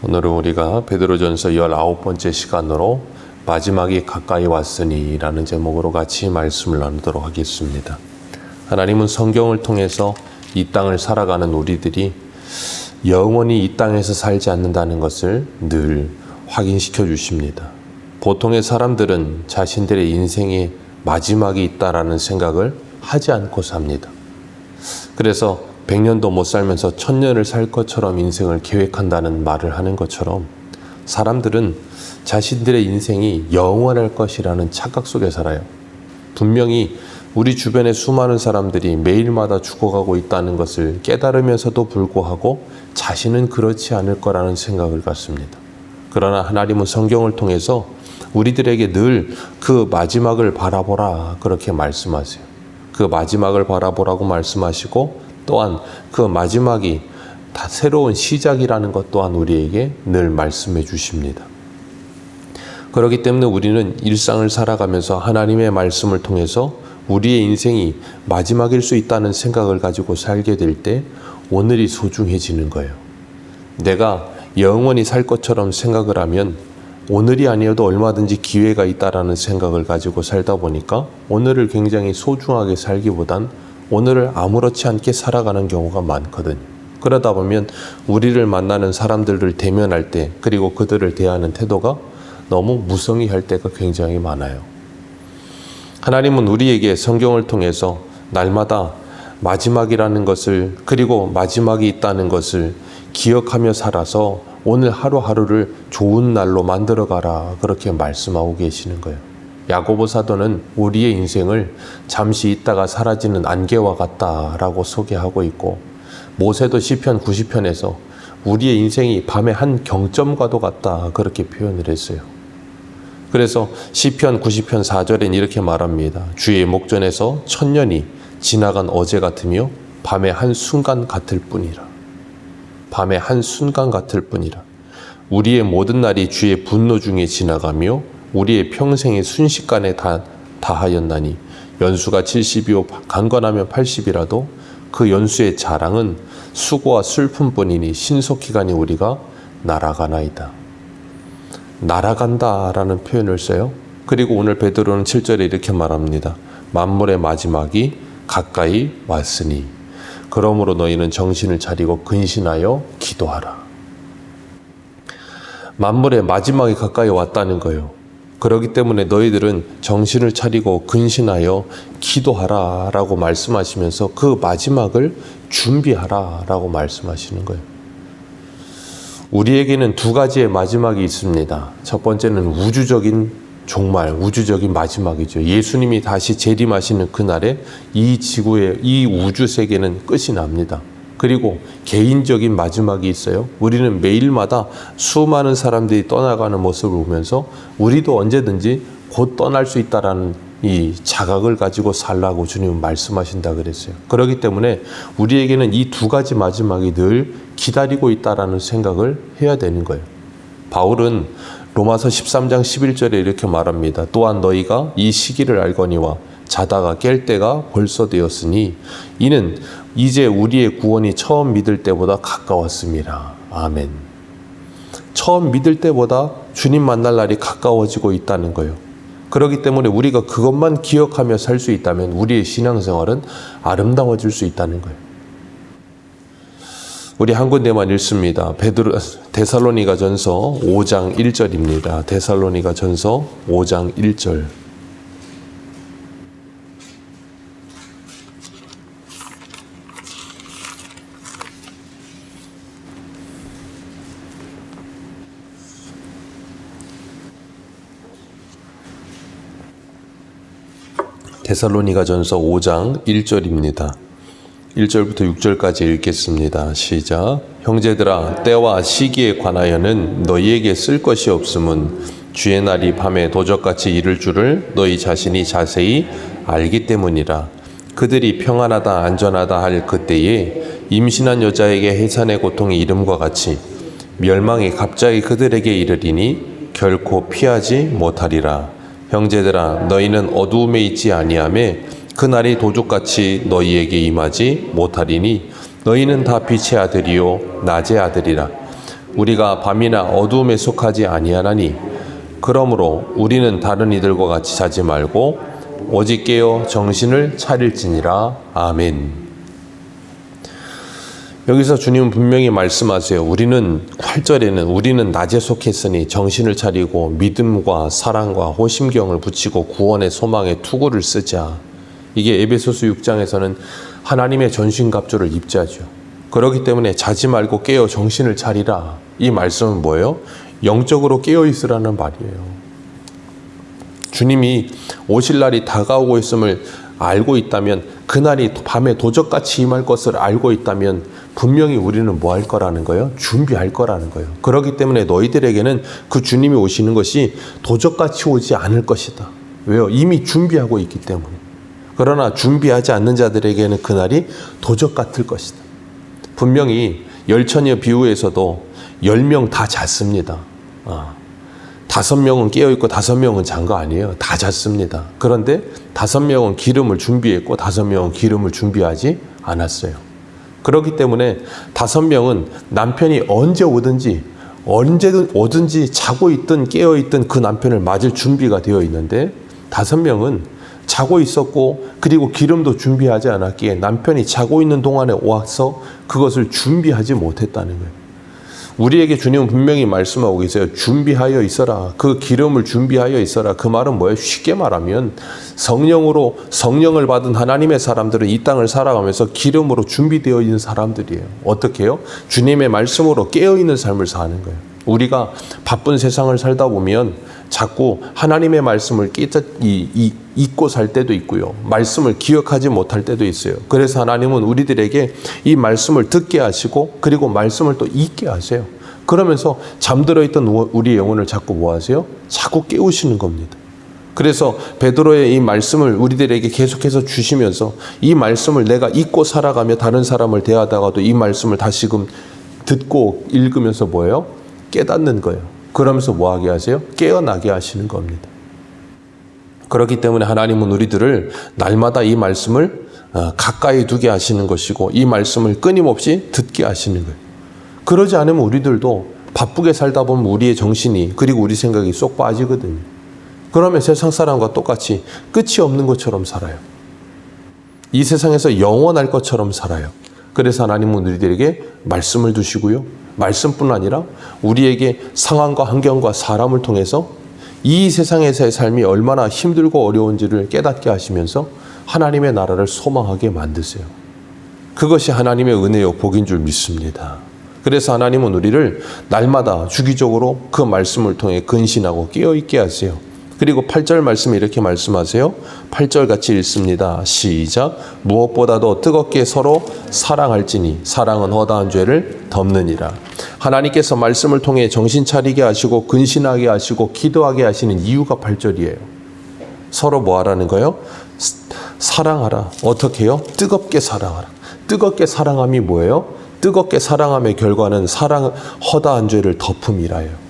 오늘은 우리가 베드로전서 19번째 시간으로 마지막이 가까이 왔으니 라는 제목으로 같이 말씀을 나누도록 하겠습니다. 하나님은 성경을 통해서 이 땅을 살아가는 우리들이 영원히 이 땅에서 살지 않는다는 것을 늘 확인시켜 주십니다. 보통의 사람들은 자신들의 인생에 마지막이 있다라는 생각을 하지 않고 삽니다. 그래서 100년도 못 살면서 1000년을 살 것처럼 인생을 계획한다는 말을 하는 것처럼 사람들은 자신들의 인생이 영원할 것이라는 착각 속에 살아요. 분명히 우리 주변의 수많은 사람들이 매일마다 죽어가고 있다는 것을 깨달으면서도 불구하고 자신은 그렇지 않을 거라는 생각을 갖습니다. 그러나 하나님은 성경을 통해서 우리들에게 늘 그 마지막을 바라보라 그렇게 말씀하세요. 그 마지막을 바라보라고 말씀하시고 또한 그 마지막이 다 새로운 시작이라는 것 또한 우리에게 늘 말씀해 주십니다. 그렇기 때문에 우리는 일상을 살아가면서 하나님의 말씀을 통해서 우리의 인생이 마지막일 수 있다는 생각을 가지고 살게 될 때 오늘이 소중해지는 거예요. 내가 영원히 살 것처럼 생각을 하면 오늘이 아니어도 얼마든지 기회가 있다라는 생각을 가지고 살다 보니까 오늘을 굉장히 소중하게 살기보단 오늘을 아무렇지 않게 살아가는 경우가 많거든요. 그러다 보면 우리를 만나는 사람들을 대면할 때 그리고 그들을 대하는 태도가 너무 무성의할 때가 굉장히 많아요. 하나님은 우리에게 성경을 통해서 날마다 마지막이라는 것을 그리고 마지막이 있다는 것을 기억하며 살아서 오늘 하루하루를 좋은 날로 만들어가라 그렇게 말씀하고 계시는 거예요. 야고보 사도는 우리의 인생을 잠시 있다가 사라지는 안개와 같다라고 소개하고 있고 모세도 시편 90편에서 우리의 인생이 밤의 한 경점과도 같다 그렇게 표현을 했어요. 그래서 시편 90편 4절엔 이렇게 말합니다. 주의 목전에서 1000년이 지나간 어제 같으며 밤의 한 순간 같을 뿐이라. 밤의 한 순간 같을 뿐이라. 우리의 모든 날이 주의 분노 중에 지나가며 우리의 평생이 순식간에 다하였나니 연수가 70이요 강건하면 80이라도 그 연수의 자랑은 수고와 슬픔뿐이니 신속히간이 우리가 날아가나이다. 날아간다라는 표현을 써요. 그리고 오늘 베드로는 7절에 이렇게 말합니다. 만물의 마지막이 가까이 왔으니 그러므로 너희는 정신을 차리고 근신하여 기도하라. 만물의 마지막이 가까이 왔다는 거예요. 그렇기 때문에 너희들은 정신을 차리고 근신하여 기도하라 라고 말씀하시면서 그 마지막을 준비하라 라고 말씀하시는 거예요. 우리에게는 두 가지의 마지막이 있습니다. 첫 번째는 우주적인 종말, 우주적인 마지막이죠. 예수님이 다시 재림하시는 그날에 이 지구의 이 우주 세계는 끝이 납니다. 그리고 개인적인 마지막이 있어요. 우리는 매일마다 수많은 사람들이 떠나가는 모습을 보면서 우리도 언제든지 곧 떠날 수 있다라는 이 자각을 가지고 살라고 주님은 말씀하신다 그랬어요. 그렇기 때문에 우리에게는 이 두 가지 마지막이 늘 기다리고 있다라는 생각을 해야 되는 거예요. 바울은 로마서 13장 11절에 이렇게 말합니다. 또한 너희가 이 시기를 알거니와 자다가 깰 때가 벌써 되었으니 이는 이제 우리의 구원이 처음 믿을 때보다 가까웠습니다. 아멘. 처음 믿을 때보다 주님 만날 날이 가까워지고 있다는 거예요. 그렇기 때문에 우리가 그것만 기억하며 살 수 있다면 우리의 신앙생활은 아름다워질 수 있다는 거예요. 우리 한 군데만 읽습니다. 데살로니가전서 5장 1절입니다. 데살로니가전서 5장 1절. 데살로니가전서 5장 1절입니다. 1절부터 6절까지 읽겠습니다. 시작. 형제들아 때와 시기에 관하여는 너희에게 쓸 것이 없음은 주의 날이 밤에 도적같이 이를 줄을 너희 자신이 자세히 알기 때문이라. 그들이 평안하다 안전하다 할 그때에 임신한 여자에게 해산의 고통이 이름과 같이 멸망이 갑자기 그들에게 이르리니 결코 피하지 못하리라. 형제들아 너희는 어두움에 있지 아니하매 그날이 도둑같이 너희에게 임하지 못하리니 너희는 다 빛의 아들이요 낮의 아들이라. 우리가 밤이나 어두움에 속하지 아니하나니 그러므로 우리는 다른 이들과 같이 자지 말고 오직 깨어 정신을 차릴지니라. 아멘. 여기서 주님은 분명히 말씀하세요. 8절에는 우리는 낮에 속했으니 정신을 차리고 믿음과 사랑과 호심경을 붙이고 구원의 소망에 투구를 쓰자. 이게 에베소서 6장에서는 하나님의 전신갑주를 입자죠. 그렇기 때문에 자지 말고 깨어 정신을 차리라. 이 말씀은 뭐예요? 영적으로 깨어 있으라는 말이에요. 주님이 오실 날이 다가오고 있음을 알고 있다면, 그날이 밤에 도적같이 임할 것을 알고 있다면 분명히 우리는 뭐 할 거라는 거예요? 준비할 거라는 거예요. 그렇기 때문에 너희들에게는 그 주님이 오시는 것이 도적같이 오지 않을 것이다. 왜요? 이미 준비하고 있기 때문에. 그러나 준비하지 않는 자들에게는 그날이 도적 같을 것이다. 분명히 열처녀 비유에서도 10명 다 잤습니다. 5명은 깨어있고 5명은 잔 거 아니에요. 다 잤습니다. 그런데 5명은 기름을 준비했고 5명은 기름을 준비하지 않았어요. 그렇기 때문에 5명은 남편이 언제 오든지 자고 있든 깨어있든 그 남편을 맞을 준비가 되어 있는데 5명은 자고 있었고 그리고 기름도 준비하지 않았기에 남편이 자고 있는 동안에 와서 그것을 준비하지 못했다는 거예요. 우리에게 주님은 분명히 말씀하고 계세요. 준비하여 있어라. 그 기름을 준비하여 있어라. 그 말은 뭐예요? 쉽게 말하면 성령을 받은 하나님의 사람들은 이 땅을 살아가면서 기름으로 준비되어 있는 사람들이에요. 어떻게 해요? 주님의 말씀으로 깨어있는 삶을 사는 거예요. 우리가 바쁜 세상을 살다 보면 자꾸 하나님의 말씀을 잊고 살 때도 있고요. 말씀을 기억하지 못할 때도 있어요. 그래서 하나님은 우리들에게 이 말씀을 듣게 하시고 그리고 말씀을 또 잊게 하세요. 그러면서 잠들어 있던 우리의 영혼을 자꾸 뭐 하세요? 자꾸 깨우시는 겁니다. 그래서 베드로의 이 말씀을 우리들에게 계속해서 주시면서 이 말씀을 내가 잊고 살아가며 다른 사람을 대하다가도 이 말씀을 다시금 듣고 읽으면서 뭐예요? 깨닫는 거예요. 그러면서 뭐 하게 하세요? 깨어나게 하시는 겁니다. 그렇기 때문에 하나님은 우리들을 날마다 이 말씀을 가까이 두게 하시는 것이고 이 말씀을 끊임없이 듣게 하시는 거예요. 그러지 않으면 우리들도 바쁘게 살다 보면 우리의 정신이 그리고 우리 생각이 쏙 빠지거든요. 그러면 세상 사람과 똑같이 끝이 없는 것처럼 살아요. 이 세상에서 영원할 것처럼 살아요. 그래서 하나님은 우리들에게 말씀을 두시고요. 말씀뿐 아니라 우리에게 상황과 환경과 사람을 통해서 이 세상에서의 삶이 얼마나 힘들고 어려운지를 깨닫게 하시면서 하나님의 나라를 소망하게 만드세요. 그것이 하나님의 은혜요 복인 줄 믿습니다. 그래서 하나님은 우리를 날마다 주기적으로 그 말씀을 통해 근신하고 깨어있게 하세요. 그리고 8절 말씀에 이렇게 말씀하세요. 8절 같이 읽습니다. 시작. 무엇보다도 뜨겁게 서로 사랑할지니 사랑은 허다한 죄를 덮느니라. 하나님께서 말씀을 통해 정신 차리게 하시고 근신하게 하시고 기도하게 하시는 이유가 8절이에요. 서로 뭐 하라는 거예요? 사랑하라. 어떻게 해요? 뜨겁게 사랑하라. 뜨겁게 사랑함이 뭐예요? 뜨겁게 사랑함의 결과는 허다한 죄를 덮음이라요.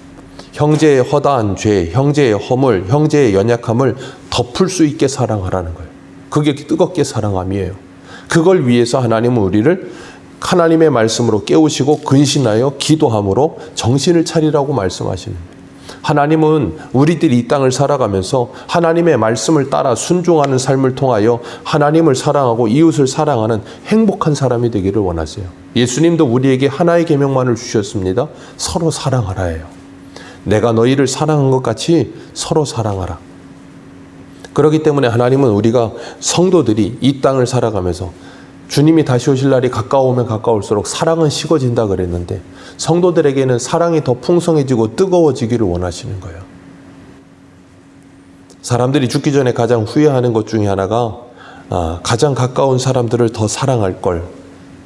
형제의 허다한 죄, 형제의 허물, 형제의 연약함을 덮을 수 있게 사랑하라는 거예요. 그게 뜨겁게 사랑함이에요. 그걸 위해서 하나님은 우리를 하나님의 말씀으로 깨우시고 근신하여 기도함으로 정신을 차리라고 말씀하시는 거예요. 하나님은 우리들이 이 땅을 살아가면서 하나님의 말씀을 따라 순종하는 삶을 통하여 하나님을 사랑하고 이웃을 사랑하는 행복한 사람이 되기를 원하세요. 예수님도 우리에게 하나의 계명만을 주셨습니다. 서로 사랑하라예요. 내가 너희를 사랑한 것 같이 서로 사랑하라. 그렇기 때문에 하나님은 우리가 성도들이 이 땅을 살아가면서 주님이 다시 오실 날이 가까우면 가까울수록 사랑은 식어진다 그랬는데 성도들에게는 사랑이 더 풍성해지고 뜨거워지기를 원하시는 거예요. 사람들이 죽기 전에 가장 후회하는 것 중에 하나가 가장 가까운 사람들을 더 사랑할 걸,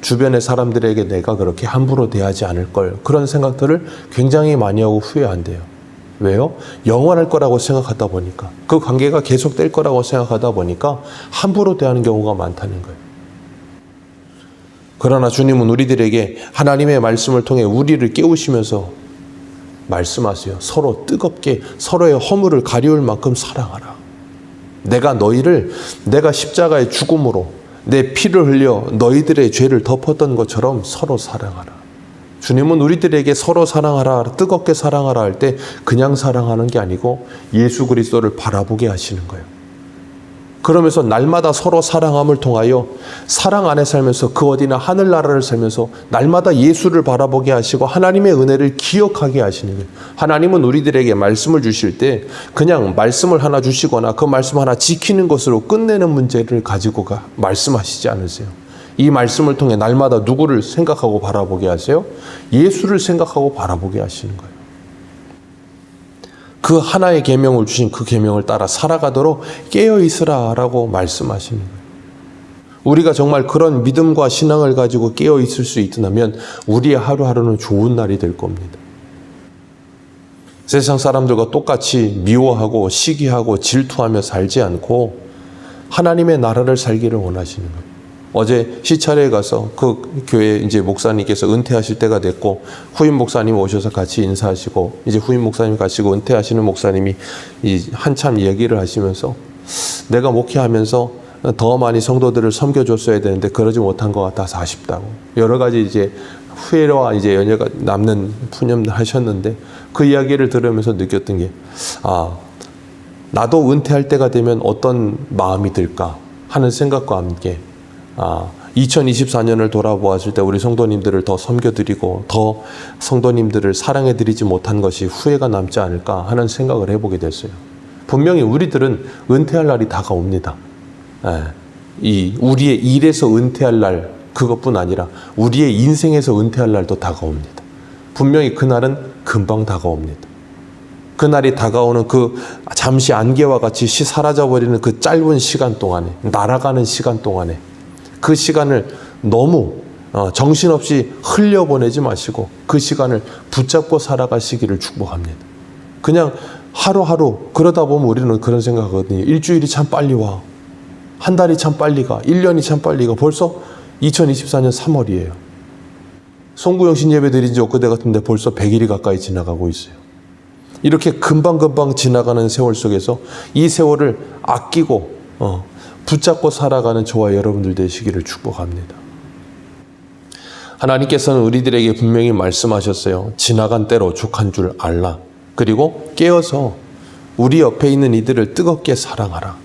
주변의 사람들에게 내가 그렇게 함부로 대하지 않을 걸, 그런 생각들을 굉장히 많이 하고 후회한대요. 왜요? 영원할 거라고 생각하다 보니까, 그 관계가 계속될 거라고 생각하다 보니까 함부로 대하는 경우가 많다는 거예요. 그러나 주님은 우리들에게 하나님의 말씀을 통해 우리를 깨우시면서 말씀하세요. 서로 뜨겁게 서로의 허물을 가리울 만큼 사랑하라. 내가 십자가의 죽음으로 내 피를 흘려 너희들의 죄를 덮었던 것처럼 서로 사랑하라. 주님은 우리들에게 서로 사랑하라, 뜨겁게 사랑하라 할 때 그냥 사랑하는 게 아니고 예수 그리스도를 바라보게 하시는 거예요. 그러면서 날마다 서로 사랑함을 통하여 사랑 안에 살면서 그 어디나 하늘나라를 살면서 날마다 예수를 바라보게 하시고 하나님의 은혜를 기억하게 하시는 거예요. 하나님은 우리들에게 말씀을 주실 때 그냥 말씀을 하나 주시거나 그 말씀 하나 지키는 것으로 끝내는 문제를 가지고 말씀하시지 않으세요. 이 말씀을 통해 날마다 누구를 생각하고 바라보게 하세요? 예수를 생각하고 바라보게 하시는 거예요. 그 하나의 계명을 주신 그 계명을 따라 살아가도록 깨어 있으라라고 말씀하시는 거예요. 우리가 정말 그런 믿음과 신앙을 가지고 깨어 있을 수 있다면 우리의 하루하루는 좋은 날이 될 겁니다. 세상 사람들과 똑같이 미워하고 시기하고 질투하며 살지 않고 하나님의 나라를 살기를 원하시는 거예요. 어제 시찰에 가서 그 교회 이제 목사님께서 은퇴하실 때가 됐고 후임 목사님 오셔서 같이 인사하시고 이제 후임 목사님 가시고 은퇴하시는 목사님이 한참 얘기를 하시면서 내가 목회하면서 더 많이 성도들을 섬겨줬어야 되는데 그러지 못한 것 같아서 아쉽다고 여러 가지 이제 후회와 이제 연여가 남는 푸념을 하셨는데 그 이야기를 들으면서 느꼈던 게 나도 은퇴할 때가 되면 어떤 마음이 들까 하는 생각과 함께 2024년을 돌아보았을 때 우리 성도님들을 더 섬겨드리고 더 성도님들을 사랑해드리지 못한 것이 후회가 남지 않을까 하는 생각을 해보게 됐어요. 분명히 우리들은 은퇴할 날이 다가옵니다. 우리의 일에서 은퇴할 날 그것뿐 아니라 우리의 인생에서 은퇴할 날도 다가옵니다. 분명히 그날은 금방 다가옵니다. 그날이 다가오는 그 잠시 안개와 같이 사라져버리는 그 짧은 시간 동안에 날아가는 시간 동안에 그 시간을 너무 정신없이 흘려보내지 마시고 그 시간을 붙잡고 살아가시기를 축복합니다. 그냥 하루하루 그러다 보면 우리는 그런 생각하거든요. 일주일이 참 빨리 와. 한 달이 참 빨리 가. 1년이 참 빨리 가. 벌써 2024년 3월이에요. 송구영신 예배 드린 지 엊그제 같은데 벌써 100일이 가까이 지나가고 있어요. 이렇게 금방금방 지나가는 세월 속에서 이 세월을 아끼고 붙잡고 살아가는 저와 여러분들 되시기를 축복합니다. 하나님께서는 우리들에게 분명히 말씀하셨어요. 지나간 때로 족한 줄 알라. 그리고 깨어서 우리 옆에 있는 이들을 뜨겁게 사랑하라.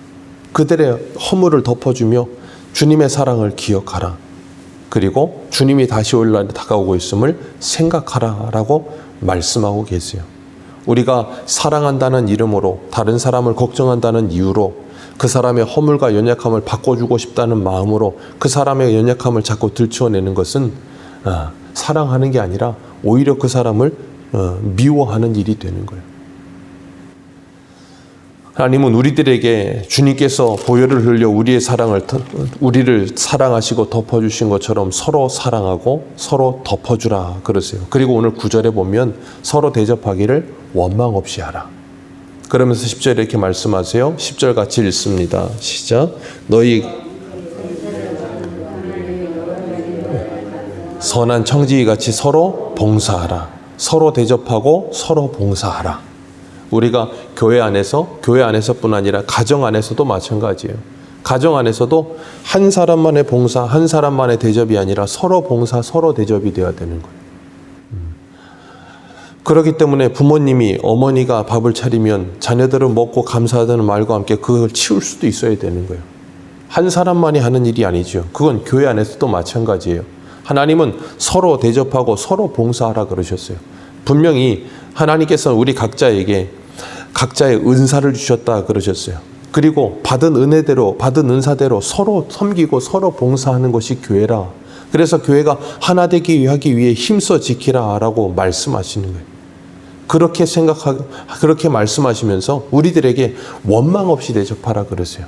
그들의 허물을 덮어주며 주님의 사랑을 기억하라. 그리고 주님이 다시 올 날이 다가오고 있음을 생각하라 라고 말씀하고 계세요. 우리가 사랑한다는 이름으로 다른 사람을 걱정한다는 이유로 그 사람의 허물과 연약함을 바꿔주고 싶다는 마음으로 그 사람의 연약함을 자꾸 들추어내는 것은 사랑하는 게 아니라 오히려 그 사람을 미워하는 일이 되는 거예요. 하나님은 우리들에게 주님께서 보혈을 흘려 우리를 사랑하시고 덮어주신 것처럼 서로 사랑하고 서로 덮어주라 그러세요. 그리고 오늘 9절에 보면 서로 대접하기를 원망 없이 하라. 그러면서 10절에 이렇게 말씀하세요. 10절 같이 읽습니다. 시작. 너희 선한 청지기 같이 서로 봉사하라. 서로 대접하고 서로 봉사하라. 우리가 교회 안에서뿐 아니라 가정 안에서도 마찬가지예요. 가정 안에서도 한 사람만의 봉사, 한 사람만의 대접이 아니라 서로 봉사, 서로 대접이 되어야 되는 거예요. 그렇기 때문에 부모님이, 어머니가 밥을 차리면 자녀들은 먹고 감사하다는 말과 함께 그걸 치울 수도 있어야 되는 거예요. 한 사람만이 하는 일이 아니죠. 그건 교회 안에서도 마찬가지예요. 하나님은 서로 대접하고 서로 봉사하라 그러셨어요. 분명히 하나님께서는 우리 각자에게 각자의 은사를 주셨다 그러셨어요. 그리고 받은 은혜대로, 받은 은사대로 서로 섬기고 서로 봉사하는 것이 교회라. 그래서 교회가 하나 되기 위해 힘써 지키라 라고 말씀하시는 거예요. 그렇게 말씀하시면서 우리들에게 원망 없이 대접하라 그러세요.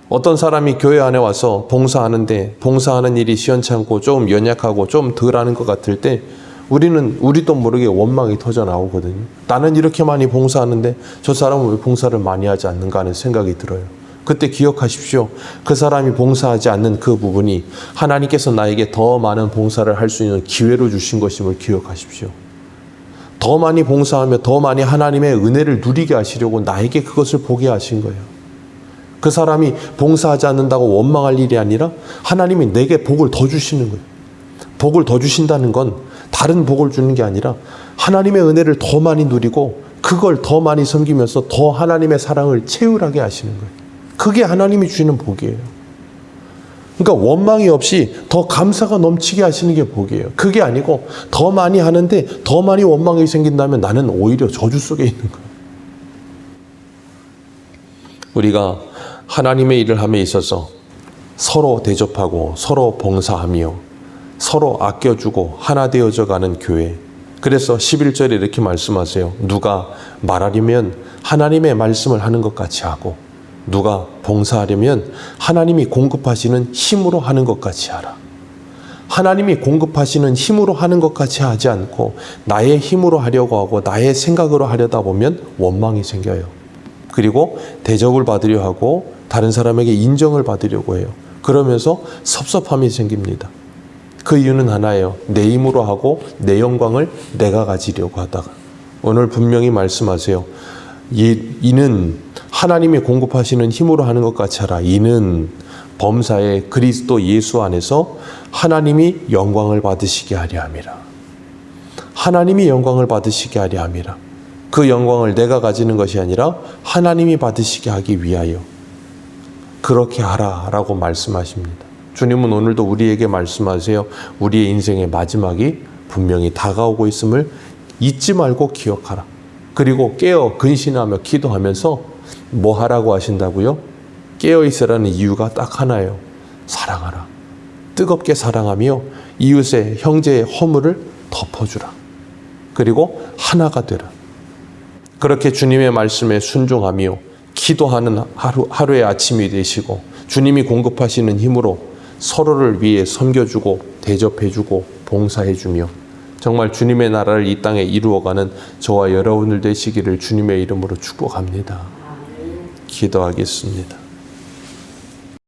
어떤 사람이 교회 안에 와서 봉사하는데 봉사하는 일이 시원찮고 좀 연약하고 좀 덜하는 것 같을 때 우리도 모르게 원망이 터져 나오거든요. 나는 이렇게 많이 봉사하는데 저 사람은 왜 봉사를 많이 하지 않는가 하는 생각이 들어요. 그때 기억하십시오. 그 사람이 봉사하지 않는 그 부분이 하나님께서 나에게 더 많은 봉사를 할 수 있는 기회로 주신 것임을 기억하십시오. 더 많이 봉사하며 더 많이 하나님의 은혜를 누리게 하시려고 나에게 그것을 보게 하신 거예요. 그 사람이 봉사하지 않는다고 원망할 일이 아니라 하나님이 내게 복을 더 주시는 거예요. 복을 더 주신다는 건 다른 복을 주는 게 아니라 하나님의 은혜를 더 많이 누리고 그걸 더 많이 섬기면서 더 하나님의 사랑을 채울하게 하시는 거예요. 그게 하나님이 주시는 복이에요. 그러니까 원망이 없이 더 감사가 넘치게 하시는 게 복이에요. 그게 아니고 더 많이 하는데 더 많이 원망이 생긴다면 나는 오히려 저주 속에 있는 거예요. 우리가 하나님의 일을 함에 있어서 서로 대접하고 서로 봉사하며 서로 아껴주고 하나 되어져 가는 교회. 그래서 11절에 이렇게 말씀하세요. 누가 말하려면 하나님의 말씀을 하는 것 같이 하고 누가 봉사하려면 하나님이 공급하시는 힘으로 하는 것 같이 하라. 하나님이 공급하시는 힘으로 하는 것 같이 하지 않고 나의 힘으로 하려고 하고 나의 생각으로 하려다 보면 원망이 생겨요. 그리고 대접을 받으려 하고 다른 사람에게 인정을 받으려고 해요. 그러면서 섭섭함이 생깁니다. 그 이유는 하나예요. 내 힘으로 하고 내 영광을 내가 가지려고 하다가. 오늘 분명히 말씀하세요. 이는 하나님이 공급하시는 힘으로 하는 것 같이 하라. 이는 범사에 그리스도 예수 안에서 하나님이 영광을 받으시게 하려 함이라. 하나님이 영광을 받으시게 하려 함이라. 그 영광을 내가 가지는 것이 아니라 하나님이 받으시게 하기 위하여 그렇게 하라라고 말씀하십니다. 주님은 오늘도 우리에게 말씀하세요. 우리의 인생의 마지막이 분명히 다가오고 있음을 잊지 말고 기억하라. 그리고 깨어 근신하며 기도하면서 뭐 하라고 하신다고요? 깨어 있으라는 이유가 딱 하나예요. 사랑하라. 뜨겁게 사랑하며 이웃의 형제의 허물을 덮어주라. 그리고 하나가 되라. 그렇게 주님의 말씀에 순종하며 기도하는 하루의 아침이 되시고 주님이 공급하시는 힘으로 서로를 위해 섬겨주고 대접해주고 봉사해주며 정말 주님의 나라를 이 땅에 이루어가는 저와 여러분들 되시기를 주님의 이름으로 축복합니다. 기도하겠습니다.